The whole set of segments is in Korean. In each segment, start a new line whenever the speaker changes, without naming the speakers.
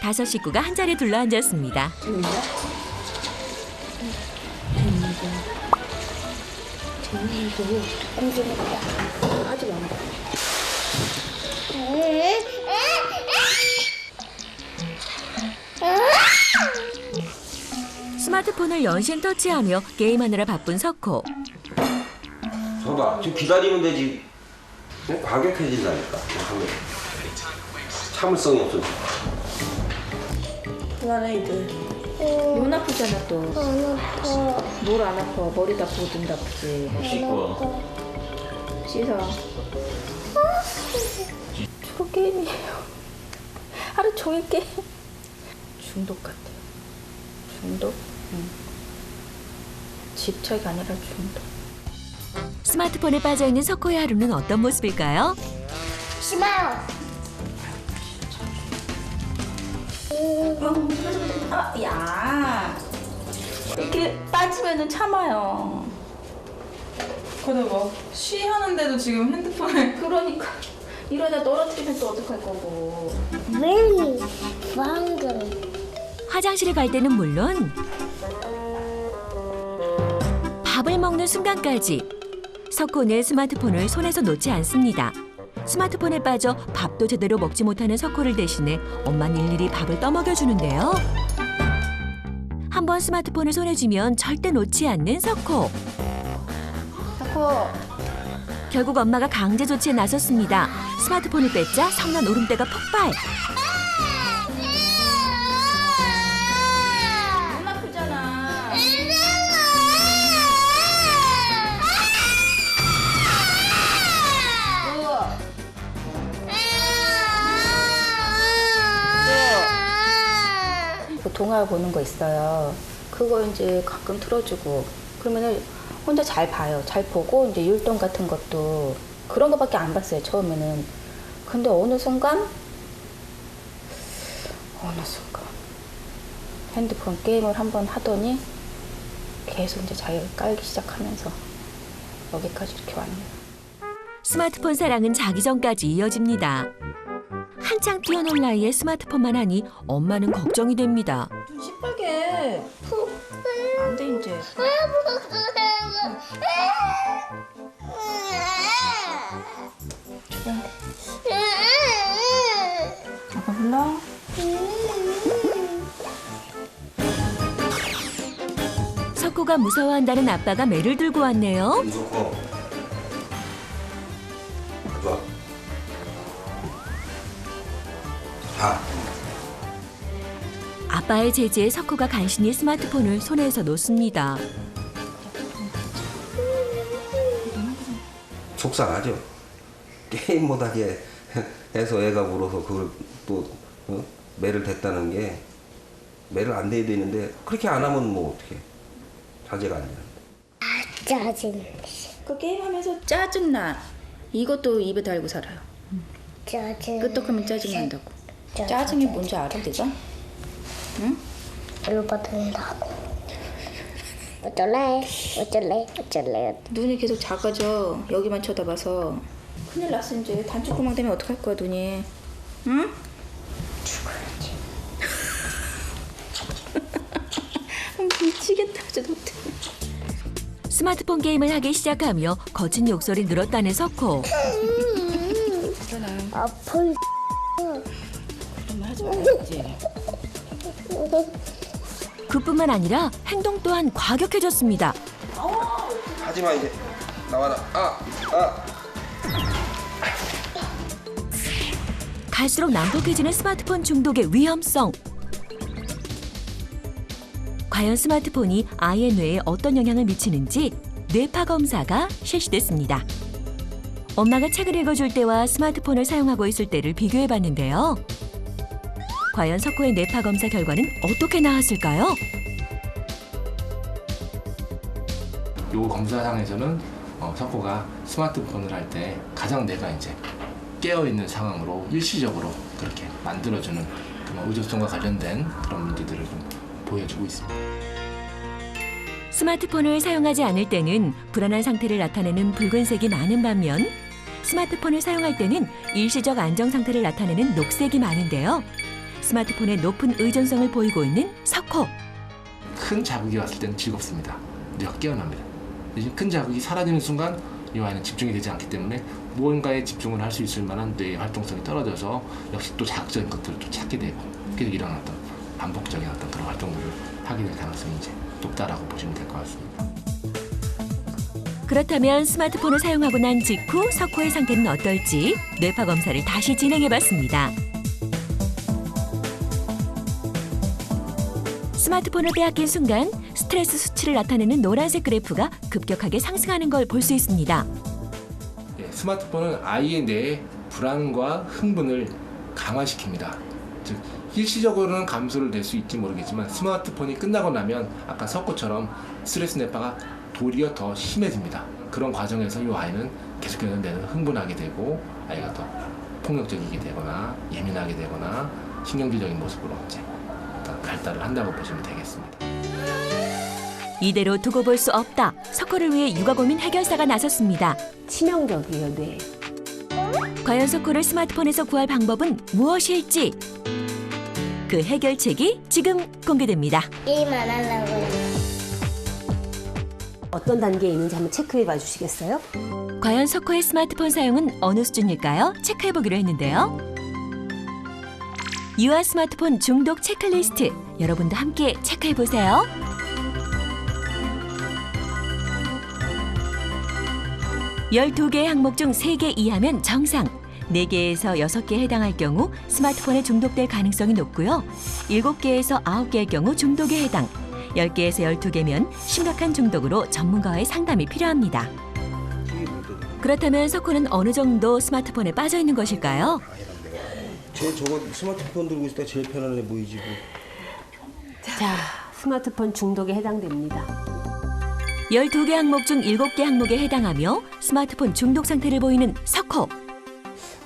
다섯 식구가 한 자리에 둘러앉았습니다. 스마트폰을 연신 터치하며 게임하느라 바쁜 석호.
봐봐, 지금 기다리면 되지. 과격해진다니까. 참을성이 없어.
그만해 이제. 눈 아프잖아 또.
안 아파.
뭘 안 아파? 머리도 아프고 눈도 아프지.
씻고.
씻어. 주로 게임이에요. 하루 종일 게임. 중독 같아. 중독? 응. 집착이 아니라 중독.
스마트폰에 빠져있는 석호의 하루는 어떤 모습일까요?
심어요.
아, 야. 이렇게 빠지면은 참아요.
근데 뭐 쉬하는데도 지금 핸드폰을
그러니까 이러다 떨어뜨리면 또 어떡할 거고.
왜? 방금.
화장실에 갈 때는 물론 밥을 먹는 순간까지 석호는 스마트폰을 손에서 놓지 않습니다. 스마트폰에 빠져 밥도 제대로 먹지 못하는 석호를 대신해 엄마는 일일이 밥을 떠먹여주는데요. 한번 스마트폰을 손에 쥐면 절대 놓지 않는 석호.
자꾸
결국 엄마가 강제 조치에 나섰습니다. 스마트폰을 뺏자 성난 울음대가 폭발.
눈 아프잖아. 그 동화 보는 거 있어요. 그거 이제 가끔 틀어주고 그러면은 혼자 잘 봐요. 잘 보고 이제 율동 같은 것도 그런 거밖에 안 봤어요. 처음에는. 근데 어느 순간 핸드폰 게임을 한번 하더니 계속 이제 자기가 깔기 시작하면서 여기까지 이렇게 왔네요.
스마트폰 사랑은 자기 전까지 이어집니다. 한창 뛰어놀 나이에 스마트폰만 하니 엄마는 걱정이 됩니다.
좀 시뻘게 푹 안 돼 이제. 아빠 불러?
석호가 무서워한다는 아빠가 매를 들고 왔네요.
이렇고. 좋아. 자.
아빠의 제지에 석호가 간신히 스마트폰을 손에서 놓습니다.
속상하죠. 게임 못하게 해서 애가 울어서 그걸 또 매를 댔다는 게 매를 안 대야 되는데 그렇게 안 하면 뭐 어떻게 자제가 안 되는데.
짜증.
그 게임하면서 짜증나. 이것도 입에 달고 살아요.
짜증.
끄떡하면 짜증난다고. 짜증이 뭔지 알아 내가? 응?
일로 받는다고. 어쩔래? 어쩔래? 어쩔래?
눈이 계속 작아져. 여기만 쳐다봐서. 큰일 났어 이제. 단추구멍 때문에 어떡할 거야 눈이. 응?
죽어야지.
미치겠다 저 못해.
스마트폰 게임을 하기 시작하며 거친 욕설이 늘었다는 석호.
아파.
그러면 하지 말지.
그뿐만 아니라 행동 또한 과격해졌습니다.
하지마 이제 나와라.
갈수록 난폭해지는 스마트폰 중독의 위험성. 과연 스마트폰이 아이의 뇌에 어떤 영향을 미치는지 뇌파 검사가 실시됐습니다. 엄마가 책을 읽어줄 때와 스마트폰을 사용하고 있을 때를 비교해봤는데요. 과연 석호의 뇌파 검사 결과는 어떻게 나왔을까요?
요 검사상에서는 석호가 스마트폰을 할 때 가장 내가 이제 깨어 있는 상황으로 일시적으로 그렇게 만들어주는 그런 의존성과 관련된 그런 문제들을 좀 보여주고 있습니다.
스마트폰을 사용하지 않을 때는 불안한 상태를 나타내는 붉은색이 많은 반면 스마트폰을 사용할 때는 일시적 안정 상태를 나타내는 녹색이 많은데요. 스마트폰에 높은 의존성을 보이고 있는 석호.
큰 자극이 왔을 때는 즐겁습니다. 뇌가 깨어납니다. 대신 큰 자극이 사라지는 순간 이 아이는 집중이 되지 않기 때문에 무언가에 집중을 할 수 있을 만한 뇌의 활동성이 떨어져서 역시 또 자극적인 것들을 또 찾게 되고 계속 일어났던 반복적인 어떤 그런 활동들을 하게 될 가능성이 이제 높다라고 보시면 될 것 같습니다.
그렇다면 스마트폰을 사용하고 난 직후 석호의 상태는 어떨지 뇌파 검사를 다시 진행해봤습니다. 스마트폰을 빼앗긴 순간 스트레스 수치를 나타내는 노란색 그래프가 급격하게 상승하는 걸 볼 수 있습니다.
스마트폰은 아이의 뇌의 불안과 흥분을 강화시킵니다. 즉 일시적으로는 감소를 될 수 있지 모르겠지만 스마트폰이 끝나고 나면 아까 석호처럼 스트레스 뇌파가 도리어 더 심해집니다. 그런 과정에서 이 아이는 계속해서 뇌는 흥분하게 되고 아이가 더 폭력적이게 되거나 예민하게 되거나 신경질적인 모습으로 이제 발달을 한다고 보시면 되겠습니다.
이대로 두고 볼 수 없다. 석호를 위해 육아 고민 해결사가 나섰습니다.
치명적이에요, 뇌.
과연 석호를 스마트폰에서 구할 방법은 무엇일지 그 해결책이 지금 공개됩니다.
게임 안 하려고요.
어떤 단계에 있는지 한번 체크해 봐 주시겠어요?
과연 석호의 스마트폰 사용은 어느 수준일까요? 체크해보기로 했는데요. 유아 스마트폰 중독 체크리스트 여러분도 함께 체크해보세요. (12개) 항목 중 3개 이하면 정상, 4개에서 6개 해당할 경우 스마트폰에 중독될 가능성이 높고요. 7개에서 9개의 경우 중독에 해당, 10개에서 12개면 심각한 중독으로 전문가와의 상담이 필요합니다. 그렇다면 석호는 어느 정도 스마트폰에 빠져 있는 것일까요?
저거 스마트폰 들고 있을 때 제일 편안해 보이지.
자, 스마트폰 중독에 해당됩니다.
12개 항목 중 7개 항목에 해당하며 스마트폰 중독 상태를 보이는 석호.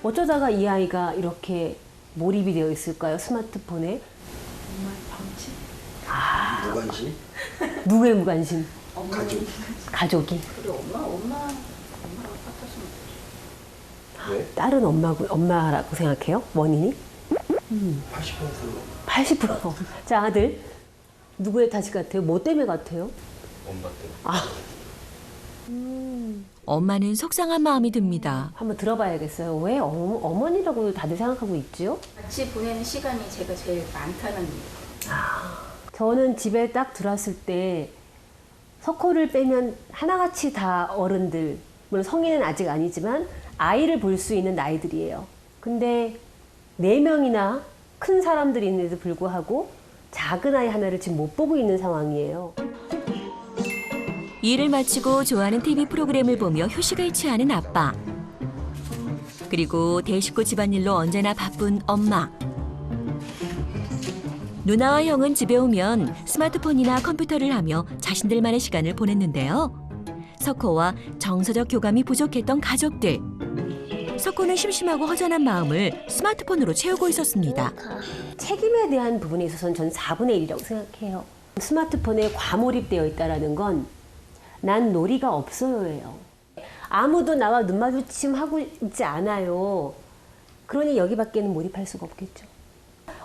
어쩌다가 이 아이가 이렇게 몰입이 되어 있을까요, 스마트폰에?
무관심?
누구의 무관심?
가족.
가족이.
왜?
딸은 엄마라고 생각해요? 원인이?
80%.
80%. 자, 아들. 누구의 탓이 같아요? 뭐 때문에 같아요?
엄마 때문에.
엄마는 속상한 마음이 듭니다.
한번 들어봐야겠어요. 왜 어머니라고 다들 생각하고 있지요?
같이 보내는 시간이 제가 제일 많다는
저는 집에 딱 들어왔을 때 석호를 빼면 하나같이 다 어른들, 물론 성인은 아직 아니지만 아이를 볼 수 있는 나이들이에요. 근데 4명이나 큰 사람들이 있는데도 불구하고 작은 아이 하나를 지금 못 보고 있는 상황이에요.
일을 마치고 좋아하는 TV 프로그램을 보며 휴식을 취하는 아빠. 그리고 대식구 집안일로 언제나 바쁜 엄마. 누나와 형은 집에 오면 스마트폰이나 컴퓨터를 하며 자신들만의 시간을 보냈는데요. 석호와 정서적 교감이 부족했던 가족들. 석호는 심심하고 허전한 마음을 스마트폰으로 채우고 있었습니다.
책임에 대한 부분에 있어서는 저는 4분의 1이라고 생각해요. 스마트폰에 과몰입되어 있다는 건 난 놀이가 없어요예요. 아무도 나와 눈 마주침하고 있지 않아요. 그러니 여기밖에는 몰입할 수가 없겠죠.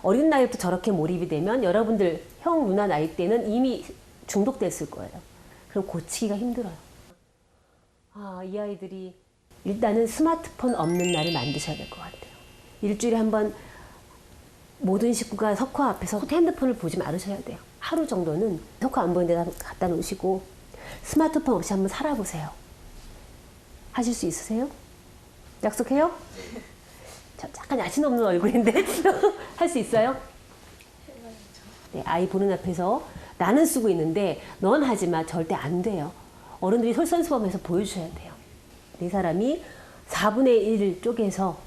어린 나이부터 저렇게 몰입이 되면 여러분들 형, 누나 나이 때는 이미 중독됐을 거예요. 그럼 고치기가 힘들어요. 이 아이들이 일단은 스마트폰 없는 날을 만드셔야 될 것 같아요. 일주일에 한 번 모든 식구가 석호 앞에서 핸드폰을 보지 말으셔야 돼요. 하루 정도는 석호 안 보이는 데다 갖다 놓으시고 스마트폰 없이 한번 살아보세요. 하실 수 있으세요? 약속해요? 저 약간 야심 없는 얼굴인데 할 수 있어요? 네, 아이 보는 앞에서 나는 쓰고 있는데 넌 하지 마. 절대 안 돼요. 어른들이 솔선수범해서 보여주셔야 돼요. 네 사람이 4분의 1 쪼개서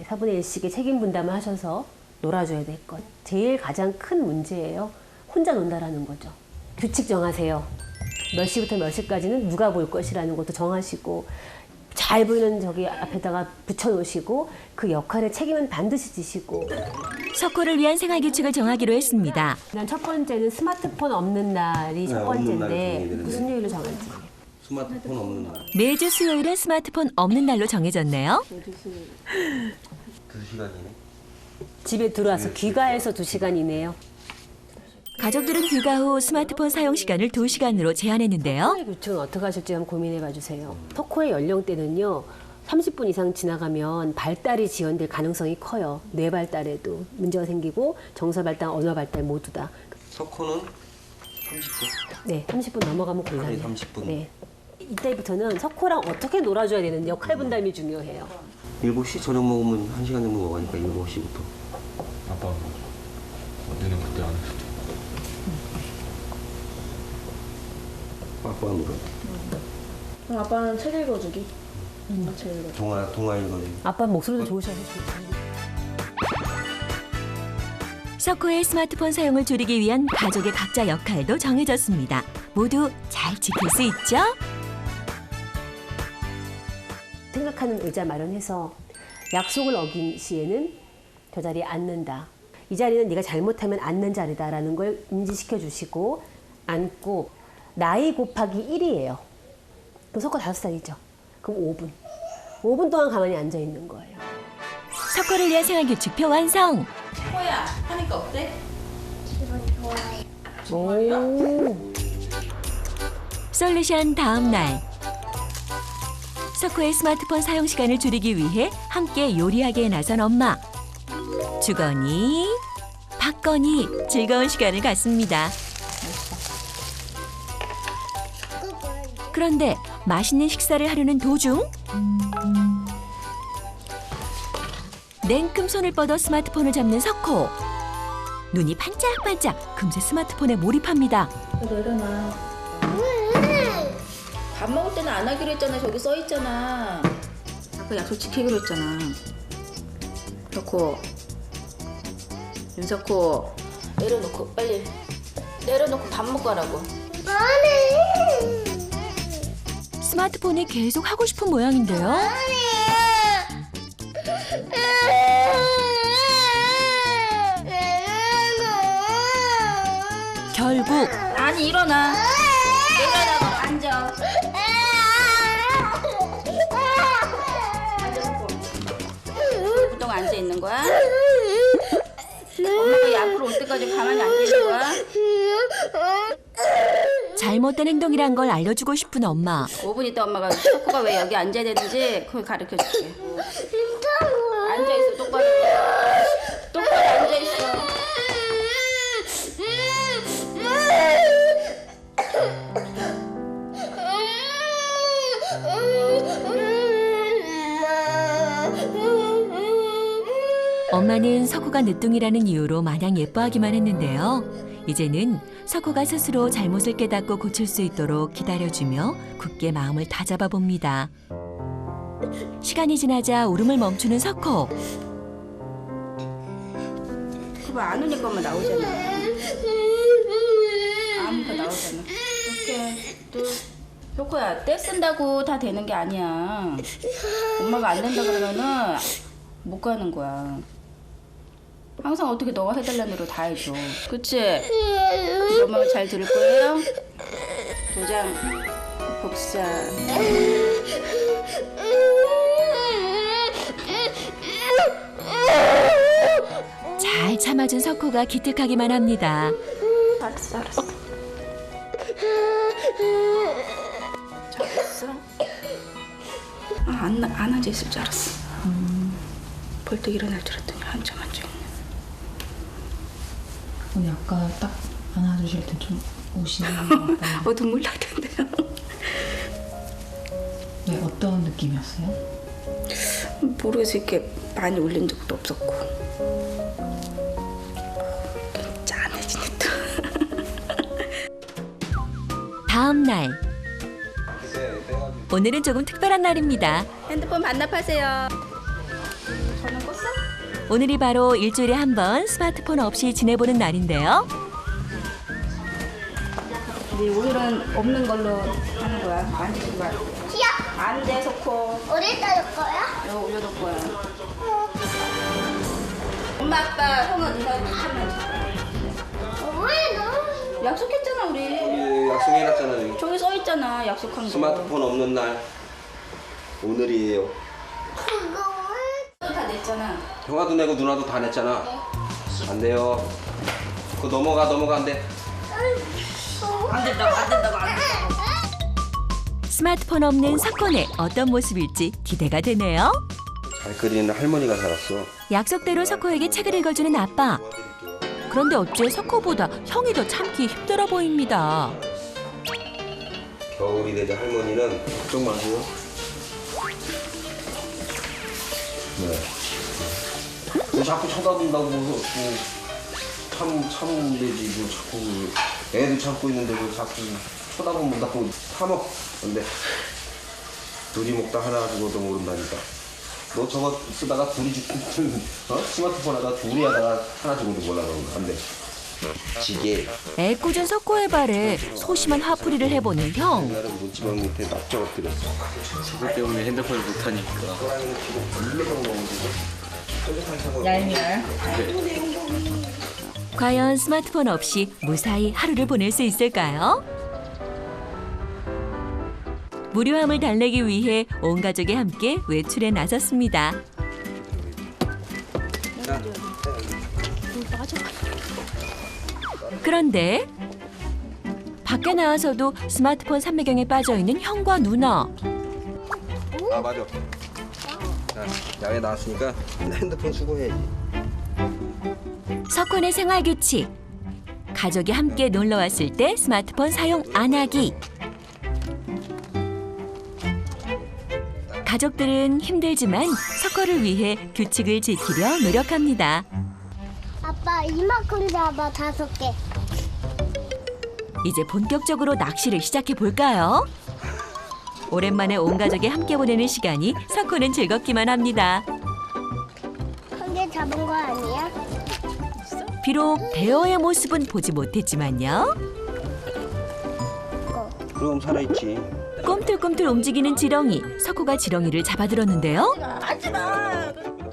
4분의 1씩의 책임 분담을 하셔서 놀아줘야 될 것. 제일 가장 큰 문제예요. 혼자 논다라는 거죠. 규칙 정하세요. 몇 시부터 몇 시까지는 누가 볼 것이라는 것도 정하시고 잘 보이는 저기 앞에다가 붙여놓으시고 그 역할의 책임은 반드시 지시고.
석호를 위한 생활 규칙을 정하기로 했습니다.
난 첫 번째는 스마트폰 없는 날이 첫
없는 날을
번째인데
정해야 되는데.
무슨 요일로 정할지.
스마트폰 없는 날.
매주 수요일은 스마트폰 없는 날로 정해졌네요.
2시간이네.
집에 들어와서 귀가해서 2시간이네요.
가족들은 귀가 후 스마트폰 사용 시간을 2시간으로 제한했는데요.
석호의 교체는 어떻게 하실지 한번 고민해 봐주세요. 석호의 연령대는요. 30분 이상 지나가면 발달이 지연될 가능성이 커요. 뇌 발달에도 문제가 생기고 정서 발달, 언어 발달 모두 다.
석호는 30분.
네, 30분 넘어가면 곤란해요.
하루에 30분.
네. 이때부터는 석호랑 어떻게 놀아줘야 되는지 역할 분담이 중요해요.
7시 저녁 먹으면 1시간 정도 먹으니까 7시부터.
아빠가 너는 그때 안 했어.
아빠가 물어.
그럼 아빠는 책 읽어주기. 책 읽어.
동화 읽어주기.
아빠 목소리도 좋으셔서 좋다.
석호의 스마트폰 사용을 줄이기 위한 가족의 각자 역할도 정해졌습니다. 모두 잘 지킬 수 있죠?
생각하는 의자 마련해서 약속을 어긴 시에는 저 자리에 앉는다. 이 자리는 네가 잘못하면 앉는 자리다라는 걸 인지시켜 주시고 앉고 나이 곱하기 1이에요. 그럼 석호 5살이죠. 그럼 5분. 5분 동안 가만히 앉아 있는 거예요.
석호를 위한 생활규칙표 완성!
호야, 하니까 어때?
오.
솔루션 다음 날. 석호의 스마트폰 사용 시간을 줄이기 위해 함께 요리하기에 나선 엄마. 주거니, 받거니 즐거운 시간을 갖습니다. 그런데 맛있는 식사를 하려는 도중 냉큼 손을 뻗어 스마트폰을 잡는 석호. 눈이 반짝반짝 금세 스마트폰에 몰입합니다.
내려놔. 밥 먹을 때는 안 하기로 했잖아. 저기 써 있잖아. 아까 약속 지키기로 했잖아. 석호. 윤석호. 내려놓고 빨리. 내려놓고 밥 먹고 하라고.
스마트폰이 계속 하고 싶은 모양인데요. 결국
아니 일어나. 일어나고 앉아. 동안 앉아 있는 거야? 엄마가 이 앞으로 올 때까지 가만히 앉아 있는 거야?
잘못된 행동이란 걸 알려주고 싶은 엄마.
5분 있다 엄마가 석호가 왜 여기 앉아야 되는지 그걸 가르쳐 줄게. 앉아 있어 똑바로. 똑바로 앉아 있어.
엄마는 석호가 늦둥이라는 이유로 마냥 예뻐하기만 했는데요. 이제는 석호가 스스로 잘못을 깨닫고 고칠 수 있도록 기다려주며 굳게 마음을 다잡아 봅니다. 시간이 지나자 울음을 멈추는 석호.
그거 안 오니까 엄마 나오잖아. 아무거 나오잖아. 이렇게 또 석호야 떼 쓴다고 다 되는 게 아니야. 엄마가 안 된다 그러면은 못 가는 거야. 항상 어떻게 너가 해달라는 대로 다 해줘. 그치? 우리 엄마가 잘 들을 거예요? 도장 복사.
잘 참아준 석호가 기특하기만 합니다.
알았어. 잘했어. 안 앉아 있을 줄 알았어. 벌떡 일어날 줄 알았더니 한참 앉아있네.
오늘 아까 딱 안아주실 때 좀 오시는 거 같아요.
눈물 나던데요.
네, 어떤 느낌이었어요?
모르겠어. 이렇게 많이 울린 적도 없었고. 짠해지네 또.
다음 날. 오늘은 조금 특별한 날입니다.
핸드폰 반납하세요. 전화 껐어?
오늘이 바로 일주일에 한 번 스마트폰 없이 지내보는 날인데요.
우리 오늘은 없는 걸로 하는 거야. 만지지 마. 안 돼, 석호.
어디다 놓을 거야?
여기 올려놓을 거야. 엄마, 아빠, 형아, 누나 하면
왜 너?
약속했잖아, 우리.
약속해놨잖아요.
저기 써 있잖아, 약속한 거.
스마트폰 없는 날 오늘이에요.
다 냈잖아. 냈잖아.
형아도 내고 누나도 다 냈잖아. 안 돼요. 그거 넘어가 안 돼.
스마트폰 없는 석훈의 어떤 모습일지 기대가 되네요.
잘 그리는 할머니가 살았어.
약속대로 석호에게 책을 읽어주는 아빠. 그런데 어째 석호보다 형이 더 참기 힘들어 보입니다.
겨울이 되자 할머니는 걱정 마세요. 네. 왜 자꾸 쳐다본다고 뭐 참되지 뭐 자꾸 애도 참고 있는데 왜 자꾸 쳐다본다고 참어. 근데 둘이 먹다 하나 죽어도 모른다니까. 너 저거 쓰다가 둘이 죽든 스마트폰 하다가 둘이 하다가 하나 죽어도 몰라 그런 거 안 돼. 지게.
애꿎은 석호의 발에 소심한 화풀이를 해보는 형.
옛날에 문지방 밑에 납작 엎드렸어.
그것 때문에 핸드폰을 못 하니까.
얄미워요?
과연 스마트폰 없이 무사히 하루를 보낼 수 있을까요? 무료함을 달래기 위해 온 가족이 함께 외출에 나섰습니다. 그런데 밖에 나와서도 스마트폰 삼매경에 빠져있는 형과 누나.
아 맞아. 자, 야외 나왔으니까 핸드폰 수거해야지.
석훈의 생활 규칙. 가족이 함께 놀러 왔을 때 스마트폰 사용 안 하기. 가족들은 힘들지만 석호를 위해 규칙을 지키려 노력합니다.
아빠 이만큼 잡아 5개.
이제 본격적으로 낚시를 시작해 볼까요? 오랜만에 온 가족이 함께 보내는 시간이 석호는 즐겁기만 합니다.
큰 개 잡은 거 아니야?
비록 대어의 모습은 보지 못했지만요.
그럼 살아있지.
꿈틀꿈틀 움직이는 지렁이. 석호가 지렁이를 잡아들었는데요.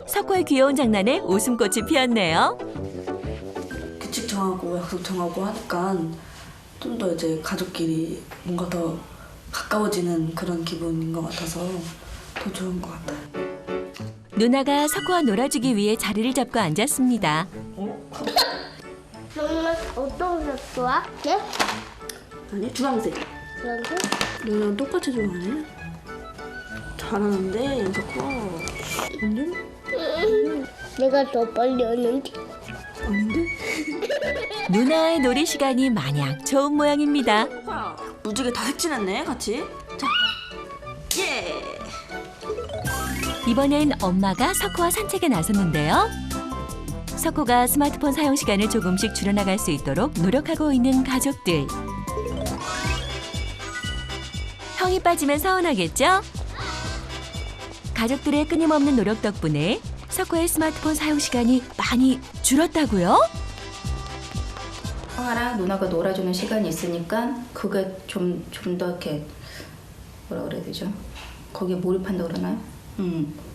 석호의 귀여운 장난에 웃음꽃이 피었네요.
규칙 정하고 약속 정하고 하니까 좀 더 이제 가족끼리 뭔가 더 가까워지는 그런 기분인 것 같아서 더 좋은 것 같아요.
누나가 석호와 놀아주기 위해 자리를 잡고 앉았습니다.
정말 어떤 색 좋아? 네?
아니 주황색.
그런데?
너랑 똑같이 좋아하네. 잘하는데 연석호.
내가 더 빨리 오는데.
아닌데?
누나의 놀이 시간이 마냥 좋은 모양입니다.
무지개 다 색칠했네 같이. 자, 예.
이번엔 엄마가 석호와 산책에 나섰는데요. 석호가 스마트폰 사용 시간을 조금씩 줄여나갈 수 있도록 노력하고 있는 가족들. 형이 빠지면 서운하겠죠? 가족들의 끊임없는 노력 덕분에 석호의 스마트폰 사용 시간이 많이 줄었다고요?
형아랑 누나가 놀아주는 시간이 있으니까 그게 좀 더 이렇게 뭐라 그래야 되죠? 거기에 몰입한다 그러나요?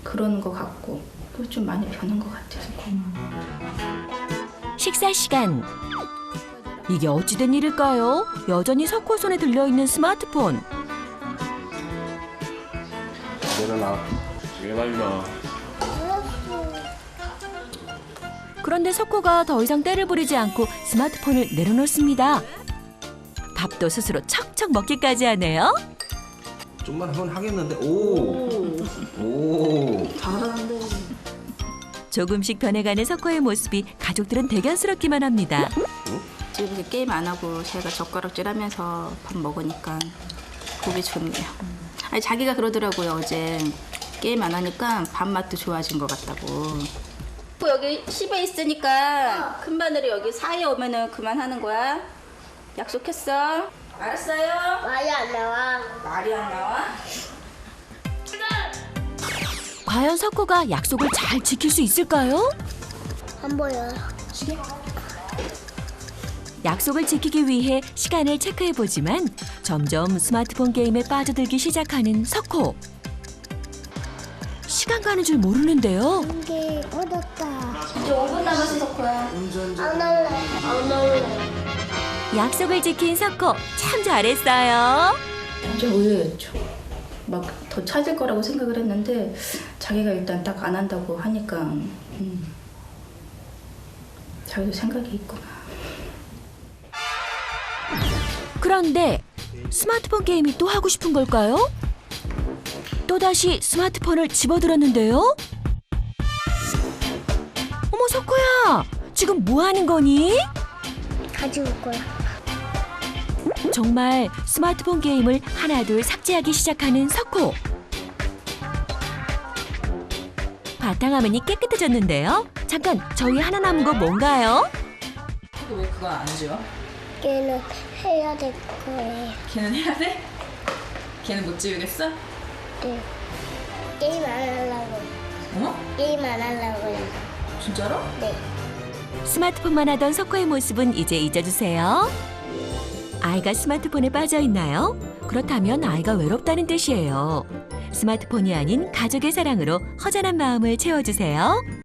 그런 거 같고 또 좀 많이 변한 것 같아서.
식사 시간. 이게 어찌된 일일까요? 여전히 석호 손에 들려있는 스마트폰.
내려놔.
왜 말라?
그런데 석호가 더 이상 때를 부리지 않고 스마트폰을 내려놓습니다. 밥도 스스로 척척 먹기까지 하네요.
좀만 하면 하겠는데. 오.
잘하는데.
조금씩 변해가는 석호의 모습이 가족들은 대견스럽기만 합니다.
지금 이렇게 게임 안 하고 제가 젓가락질하면서 밥 먹으니까 보기 좋네요. 아니 자기가 그러더라고요. 어제 게임 안 하니까 밥맛도 좋아진 것 같다고. 여기 10에 있으니까 큰 바늘이 여기 4에 오면은 그만하는 거야. 약속했어. 알았어요.
말이 안 나와.
말이 안 나와?
과연 석호가 약속을 잘 지킬 수 있을까요?
안 보여.
약속을 지키기 위해 시간을 체크해보지만 점점 스마트폰 게임에 빠져들기 시작하는 석호. 시간 가는 줄 모르는데요.
이게 얻었다.
이제 5분 남았어, 석호야.
안 할래. 안 할래.
약속을 지킨 석호 참 잘했어요.
완전 의외였죠. 막 더 찾을 거라고 생각을 했는데 자기가 일단 딱 안 한다고 하니까 자기도 생각이 있구나.
그런데 스마트폰 게임이 또 하고 싶은 걸까요? 또다시 스마트폰을 집어들었는데요? 어머, 석호야! 지금 뭐 하는 거니?
가지고 올 거야.
정말 스마트폰 게임을 하나둘 삭제하기 시작하는 석호. 바탕화면이 깨끗해졌는데요? 잠깐, 저희 하나 남은 거 뭔가요?
왜 그거 안 지워?
걔는 해야 될 거예요.
걔는 해야 돼? 걔는 못 지우겠어?
네. 게임 안 하려고.
어?
게임 안 하려고요.
진짜로?
네.
스마트폰만 하던 석호의 모습은 이제 잊어주세요. 아이가 스마트폰에 빠져 있나요? 그렇다면 아이가 외롭다는 뜻이에요. 스마트폰이 아닌 가족의 사랑으로 허전한 마음을 채워주세요.